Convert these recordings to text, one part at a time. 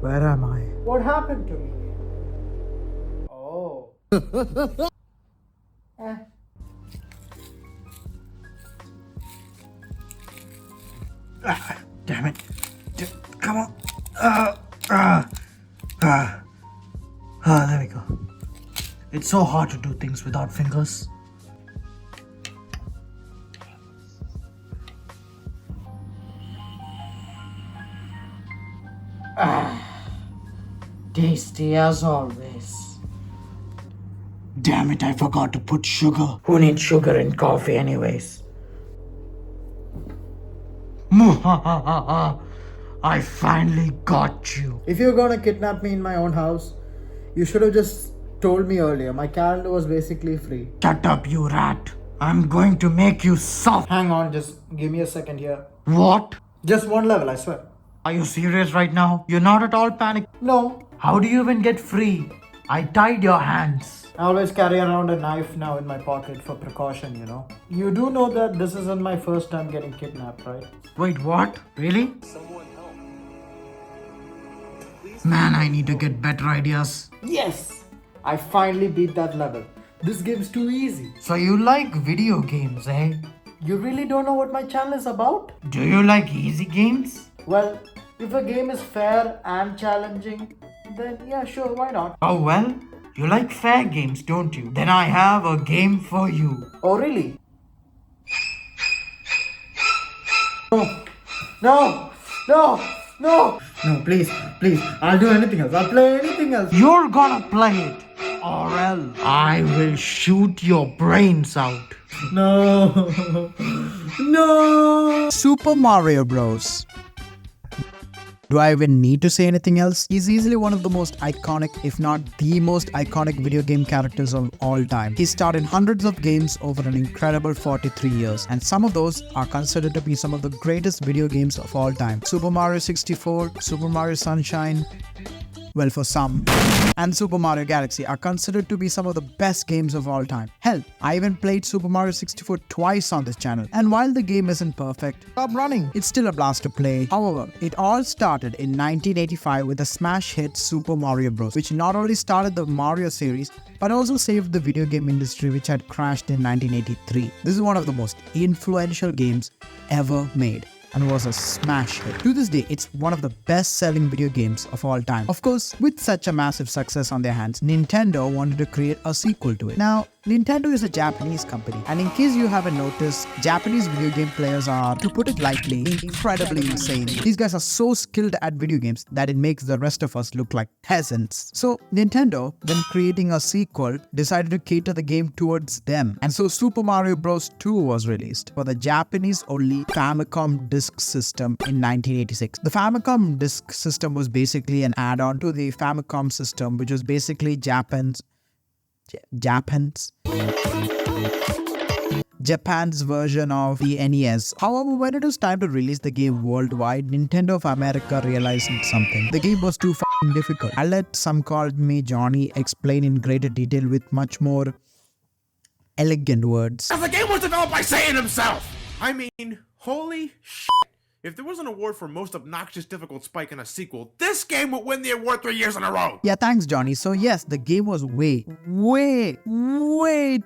Where am I? What happened to me? Oh. Eh. Damn it. Come on. There we go. It's so hard to do things without fingers. Tasty as always. Damn it, I forgot to put sugar. Who needs sugar in coffee anyways? I finally got you. If you're gonna kidnap me in my own house, you should have just told me earlier. My calendar was basically free. Shut up, you rat. I'm going to make you soft. Hang on, just give me a second here. What? Just one level, I swear. Are you serious right now? You're not at all panicked. No, How do you even get free? I tied your hands. I always carry around a knife now in my pocket for precaution, you know. You do know that this isn't my first time getting kidnapped, right? Wait, what? Really? Man, I need to get better ideas. Yes! I finally beat that level. This game's too easy. So you like video games, eh? You really don't know what my channel is about? Do you like easy games? Well, if a game is fair and challenging, then yeah, sure, why not? Oh well, you like fair games, don't you? Then I have a game for you. Oh, really? No! No! No! No! No, please, please. I'll do anything else. I'll play anything else. You're gonna play it, or else I will shoot your brains out. No! No! Super Mario Bros. Do I even need to say anything else? He's easily one of the most iconic, if not the most iconic video game characters of all time. He starred in hundreds of games over an incredible 43 years, and some of those are considered to be some of the greatest video games of all time. Super Mario 64, Super Mario Sunshine, well, for some, and Super Mario Galaxy are considered to be some of the best games of all time. Hell, I even played Super Mario 64 twice on this channel, and while the game isn't perfect, stop running, it's still a blast to play. However, it all started in 1985 with the smash hit Super Mario Bros., which not only started the Mario series, but also saved the video game industry, which had crashed in 1983. This is one of the most influential games ever made, and was a smash hit. To this day, it's one of the best-selling video games of all time. Of course, with such a massive success on their hands, Nintendo wanted to create a sequel to it. Now, Nintendo is a Japanese company, and in case you haven't noticed, Japanese video game players are, to put it lightly, incredibly insane. These guys are so skilled at video games that it makes the rest of us look like peasants. So Nintendo, when creating a sequel, decided to cater the game towards them. And so Super Mario Bros. 2 was released for the Japanese-only Famicom Disk System in 1986. The Famicom Disk System was basically an add-on to the Famicom system, which was basically Japan's version of the NES. However, when it was time to release the game worldwide, Nintendo of America realized something. The game was too f***ing difficult. I'll let some called me Johnny explain in greater detail with much more elegant words. The game was developed by Satan himself! I mean, holy shit. If there was an award for most obnoxious difficult spike in a sequel, this game would win the award 3 years in a row! Yeah, thanks Johnny. So yes, the game was way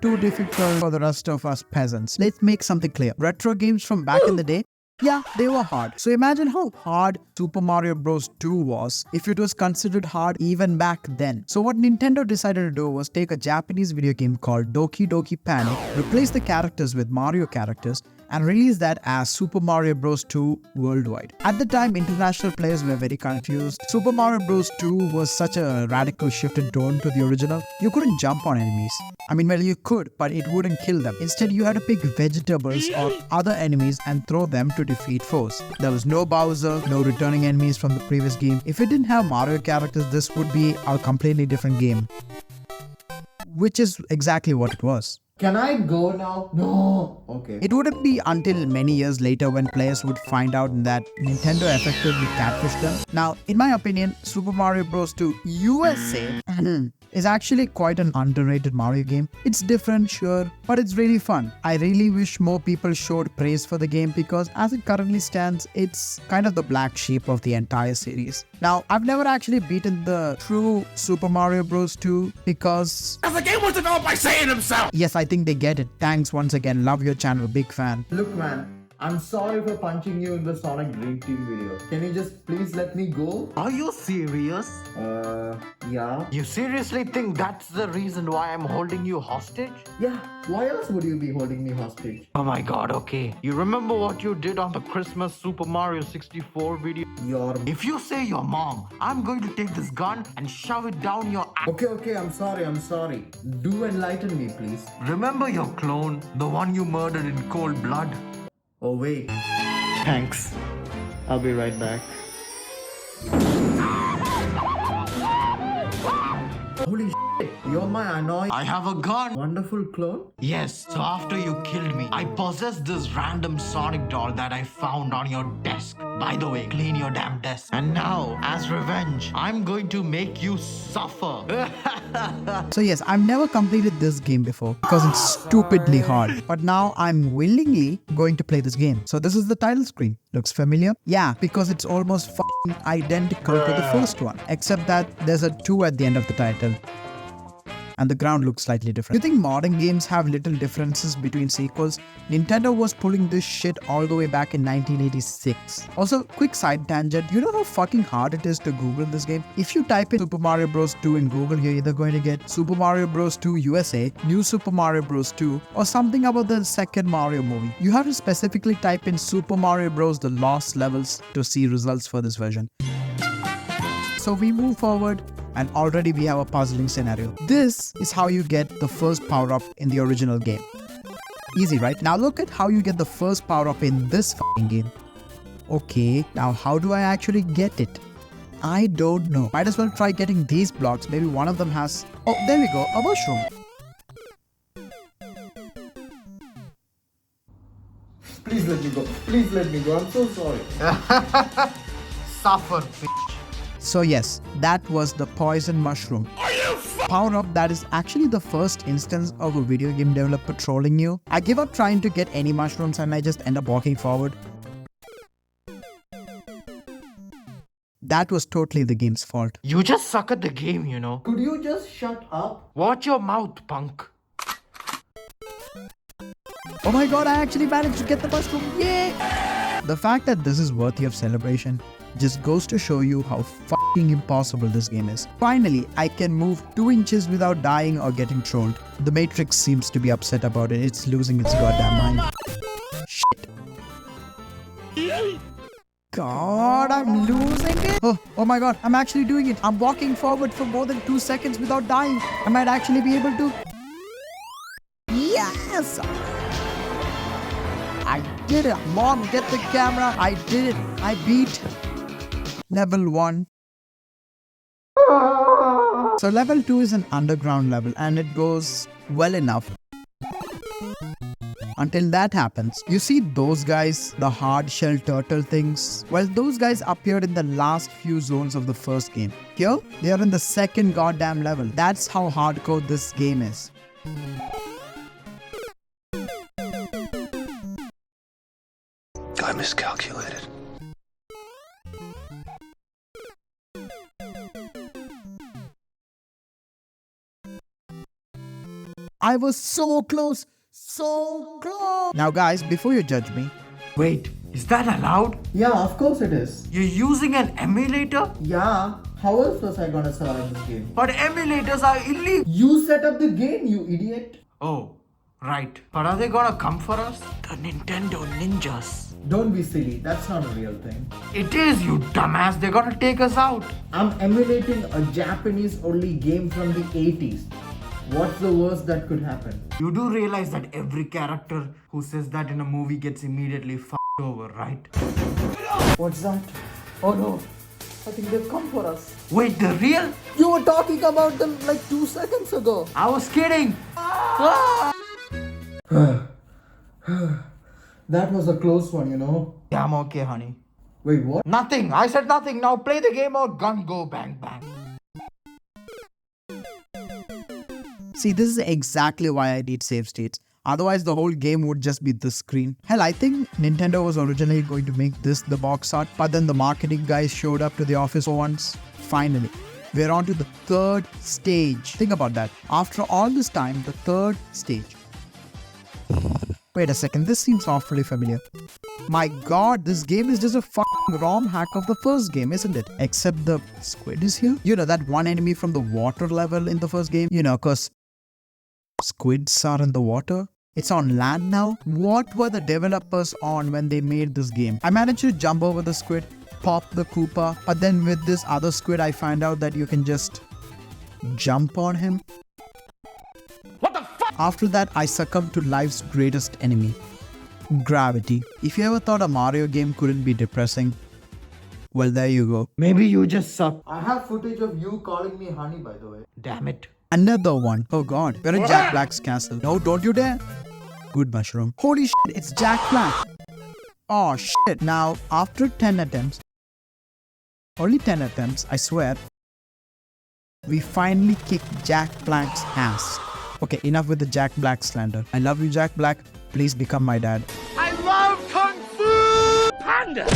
too difficult for the rest of us peasants. Let's make something clear. Retro games from back in the day, yeah, they were hard. So imagine how hard Super Mario Bros. 2 was if it was considered hard even back then. So what Nintendo decided to do was take a Japanese video game called Doki Doki Panic, replace the characters with Mario characters, and release that as Super Mario Bros. 2 worldwide. At the time, international players were very confused. Super Mario Bros. 2 was such a radical shift in tone to the original. You couldn't jump on enemies. I mean, well, you could, but it wouldn't kill them. Instead, you had to pick vegetables or other enemies and throw them to defeat foes. There was no Bowser, no returning enemies from the previous game. If it didn't have Mario characters, this would be a completely different game. Which is exactly what it was. Can I go now? No. Okay. It wouldn't be until many years later when players would find out that Nintendo effectively catfished them. Now, in my opinion, Super Mario Bros. 2 USA is actually quite an underrated Mario game. It's different, sure, but it's really fun. I really wish more people showed praise for the game because as it currently stands, it's kind of the black sheep of the entire series. Now, I've never actually beaten the true Super Mario Bros. 2 because... As the game was developed by Satan himself! Yes, I think they get it. Thanks once again. Love your channel. Big fan. Look, man. I'm sorry for punching you in the Sonic Dream Team video. Can you just please let me go? Are you serious? Yeah. You seriously think that's the reason why I'm holding you hostage? Yeah, why else would you be holding me hostage? Oh my god, okay. You remember what you did on the Christmas Super Mario 64 video? If you say your mom, I'm going to take this gun and shove it down your ass. Okay, I'm sorry. Do enlighten me, please. Remember your clone, the one you murdered in cold blood? Oh, wait. Thanks. I'll be right back. Holy shit, you're my annoying, I have a gun. wonderful clone? Yes, so after you killed me, I possessed this random Sonic doll that I found on your desk. By the way, clean your damn desk. And now, as revenge, I'm going to make you suffer. So yes, I've never completed this game before because it's stupidly hard. But now I'm willingly going to play this game. So this is the title screen. Looks familiar? Yeah, because it's almost f***ing identical to the first one. Except that there's a 2 at the end of the title. And the ground looks slightly different. You think modern games have little differences between sequels? Nintendo was pulling this shit all the way back in 1986. Also, quick side tangent, you know how fucking hard it is to Google this game? If you type in Super Mario Bros. 2 in Google, you're either going to get Super Mario Bros. 2 USA, New Super Mario Bros. 2, or something about the second Mario movie. You have to specifically type in Super Mario Bros. The Lost Levels to see results for this version. So we move forward and already we have a puzzling scenario. This is how you get the first power-up in the original game. Easy, right? Now look at how you get the first power-up in this f***ing game. Okay, now how do I actually get it? I don't know. Might as well try getting these blocks. Maybe one of them has... Oh, there we go, a mushroom. Please let me go. Please let me go. I'm so sorry. Suffer, bitch. So yes, that was the poison mushroom. Power up that is actually the first instance of a video game developer trolling you. I give up trying to get any mushrooms and I just end up walking forward. That was totally the game's fault. You just suck at the game, you know. Could you just shut up? Watch your mouth, punk. Oh my god, I actually managed to get the mushroom, yay! The fact that this is worthy of celebration just goes to show you how fucking impossible this game is. Finally, I can move 2 inches without dying or getting trolled. The Matrix seems to be upset about it. It's losing its goddamn mind. Shit. God, I'm losing it. Oh my god, I'm actually doing it. I'm walking forward for more than 2 seconds without dying. I might actually be able to... Yes! I did it. Mom, get the camera. I did it. I beat level 1. So level 2 is an underground level and it goes well enough. Until that happens. You see those guys, the hard shell turtle things? Well, those guys appeared in the last few zones of the first game. Here, they are in the second goddamn level. That's how hardcore this game is. I miscalculated. I was so close. So close. Now guys, before you judge me. Wait, is that allowed? Yeah, of course it is. You're using an emulator? Yeah, how else was I gonna survive this game? But emulators are illegal. You set up the game, you idiot. Oh, right. But are they gonna come for us? The Nintendo Ninjas. Don't be silly, that's not a real thing. It is, you dumbass. They're gonna take us out. I'm emulating a Japanese only game from the 80s. What's the worst that could happen? You do realize that every character who says that in a movie gets immediately f***ed over, right? What's that? Oh no, I think they've come for us. Wait, the real? You were talking about them like 2 seconds ago. I was kidding. That was a close one, you know. Yeah, I'm okay, honey. Wait, what? Nothing. I said nothing. Now play the game or gun go bang bang. See, this is exactly why I need save states. Otherwise, the whole game would just be this screen. Hell, I think Nintendo was originally going to make this the box art, but then the marketing guys showed up to the office for once. Finally, we're on to the third stage. Think about that. After all this time, the third stage. Wait a second, this seems awfully familiar. My god, this game is just a fucking ROM hack of the first game, isn't it? Except the squid is here. You know, that one enemy from the water level in the first game? You know, cause squids are in the water. It's on land now. What were the developers on when they made this game? I managed to jump over the squid, pop the Koopa, but then with this other squid I find out that you can just jump on him. What the fuck? After that I succumbed to life's greatest enemy, gravity. If you ever thought a Mario game couldn't be depressing, well, there you go. Maybe you just suck. I have footage of you calling me honey, by the way. Damn it. Another one. Oh god, we're in Jack Black's castle. No, don't you dare. Good mushroom. Holy shit, it's Jack Black. Oh shit. Now, after 10 attempts, only 10 attempts, I swear, we finally kicked Jack Black's ass. Okay, enough with the Jack Black slander. I love you, Jack Black. Please become my dad. I love Kung Fu Panda!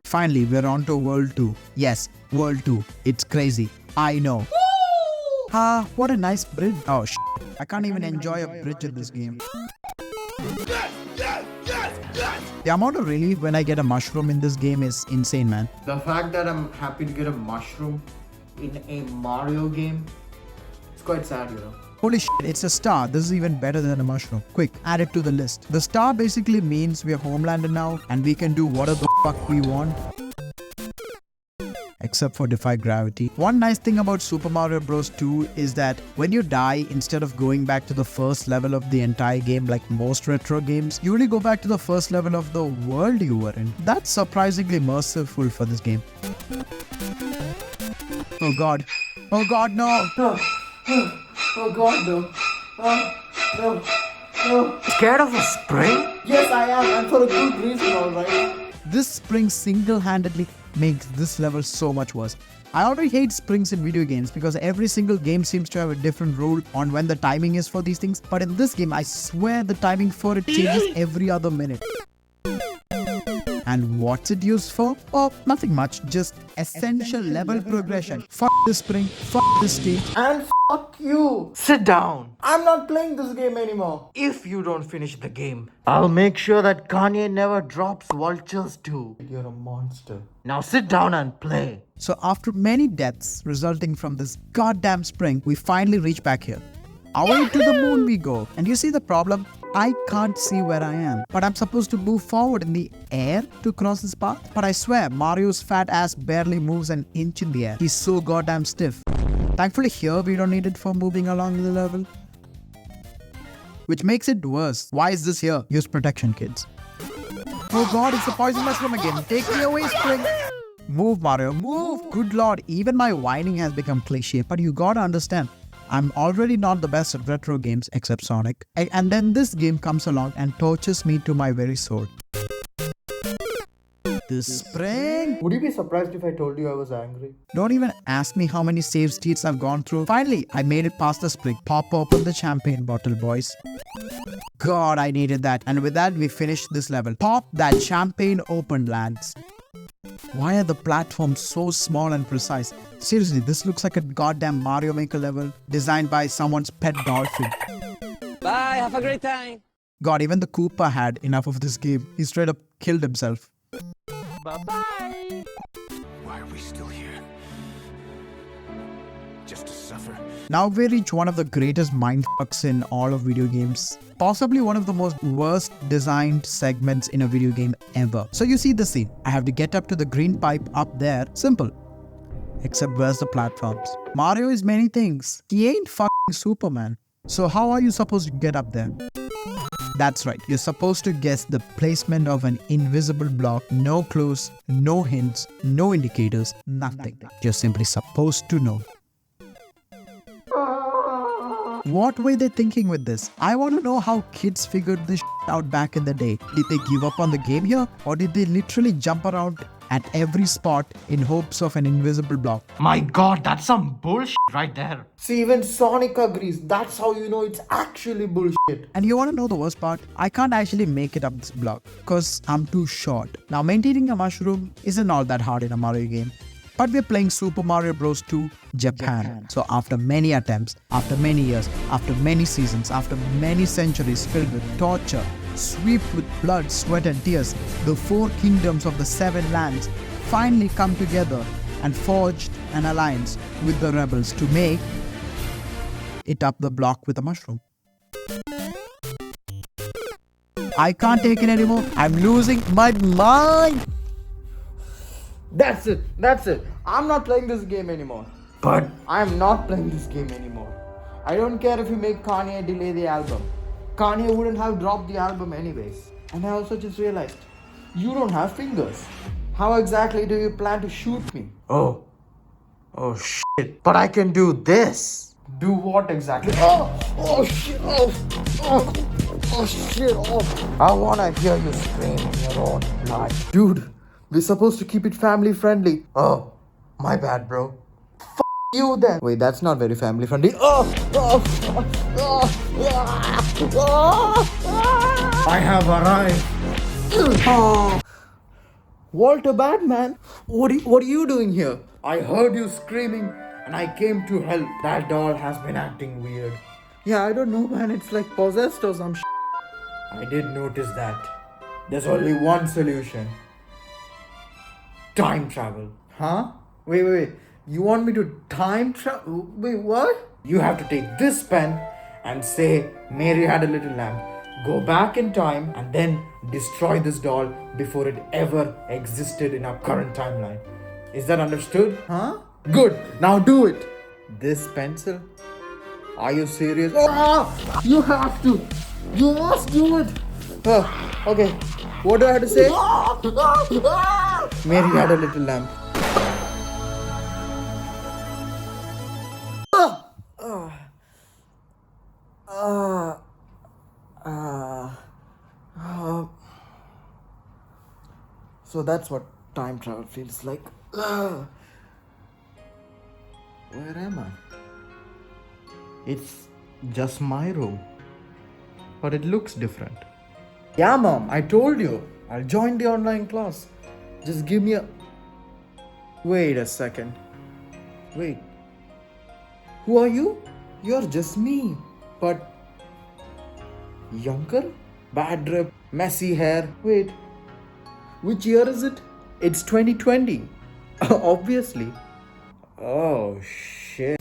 Finally, we're on to World 2. Yes, World 2. It's crazy. I know. Ah, what a nice bridge. Oh shit. I can't even enjoy a bridge in this game. The amount of relief when I get a mushroom in this game is insane, man. The fact that I'm happy to get a mushroom in a Mario game, it's quite sad, you know. Holy shit, it's a star. This is even better than a mushroom. Quick, add it to the list. The star basically means we are homelanded now and we can do whatever the fuck we want. Except for defy gravity. One nice thing about Super Mario Bros. 2 is that when you die, instead of going back to the first level of the entire game like most retro games, you only go back to the first level of the world you were in. That's surprisingly merciful for this game. Oh god. Oh god, no! Oh god, no. No. No. Scared of a spring? Yes, I am, and for a good reason, alright. This spring single-handedly makes this level so much worse. I already hate springs in video games because every single game seems to have a different rule on when the timing is for these things. But in this game, I swear the timing for it changes every other minute. And what's it used for? Oh, nothing much. Just essential level progression. Fuck this spring. Fuck this stage. And fuck you. Sit down. I'm not playing this game anymore. If you don't finish the game, I'll make sure that Kanye never drops Vultures 2. You're a monster. Now sit down and play. So after many deaths resulting from this goddamn spring, we finally reach back here. Away to the moon we go. And you see the problem? I can't see where I am. But I'm supposed to move forward in the air to cross this path. But I swear, Mario's fat ass barely moves an inch in the air. He's so goddamn stiff. Thankfully here we don't need it for moving along the level. Which makes it worse. Why is this here? Use protection, kids. Oh god, it's the poison mushroom again. Take me away, spring. Move, Mario, move. Good lord, even my whining has become cliche. But you gotta understand, I'm already not the best at retro games except Sonic. And then this game comes along and tortures me to my very soul. This spring. Would you be surprised if I told you I was angry? Don't even ask me how many save states I've gone through. Finally, I made it past the spring. Pop open the champagne bottle, boys. God, I needed that. And with that, we finished this level. Pop that champagne open, lads. Why are the platforms so small and precise? Seriously, this looks like a goddamn Mario Maker level designed by someone's pet dolphin. Bye, have a great time. God, even the Koopa had enough of this game. He straight up killed himself. Bye-bye. Why are we still here? Just to suffer? Now we reach one of the greatest mindfucks in all of video games. Possibly one of the most worst designed segments in a video game ever. So you see the scene. I have to get up to the green pipe up there. Simple. Except where's the platforms? Mario is many things. He ain't fucking Superman. So how are you supposed to get up there? That's right, you're supposed to guess the placement of an invisible block. No clues, no hints, no indicators, nothing. You're simply supposed to know. What were they thinking with this? I want to know how kids figured this out back in the day. Did they give up on the game here? Or did they literally jump around at every spot in hopes of an invisible block? My god, that's some bullshit right there. See, even Sonic agrees. That's how you know it's actually bullshit. And you want to know the worst part? I can't actually make it up this block because I'm too short. Now, maintaining a mushroom isn't all that hard in a Mario game. But we're playing Super Mario Bros. 2 Japan. So after many attempts, after many years, after many seasons, after many centuries filled with torture, swept with blood, sweat and tears, the 4 kingdoms of the 7 lands finally come together and forged an alliance with the rebels to make it up the block with a mushroom. I can't take it anymore. I'm losing my mind. That's it. That's it. I'm not playing this game anymore. But I'm not playing this game anymore. I don't care if you make Kanye delay the album. Kanye wouldn't have dropped the album anyways. And I also just realized, you don't have fingers. How exactly do you plan to shoot me? oh shit. But I can do this. Do what exactly? Oh shit, oh shit, I wanna hear you scream in your own blood. Dude, we're supposed to keep it family friendly. Oh, my bad, bro. You then. Wait, that's not very family friendly. I have arrived. Walter Batman, what are you doing here? I heard you screaming and I came to help. That doll has been acting weird. Yeah, I don't know, man. It's like possessed or some shit. I did notice that. There's only one solution. Time travel. Huh? Wait. You want me to time travel? Wait, what? You have to take this pen and say Mary had a little lamb. Go back in time and then destroy this doll before it ever existed in our current timeline. Is that understood? Huh? Good. Now do it. This pencil? Are you serious? You have to. You must do it. Okay. What do I have to say? Mary had a little lamb. So that's what time travel feels like. Where am I? It's just my room. But it looks different. Yeah, Mom, I told you. I'll join the online class. Just give me a... Wait a second. Wait. Who are you? You're just me. But... younger? Bad drip, messy hair. Wait. Which year is it? It's 2020. Obviously. Oh, shit.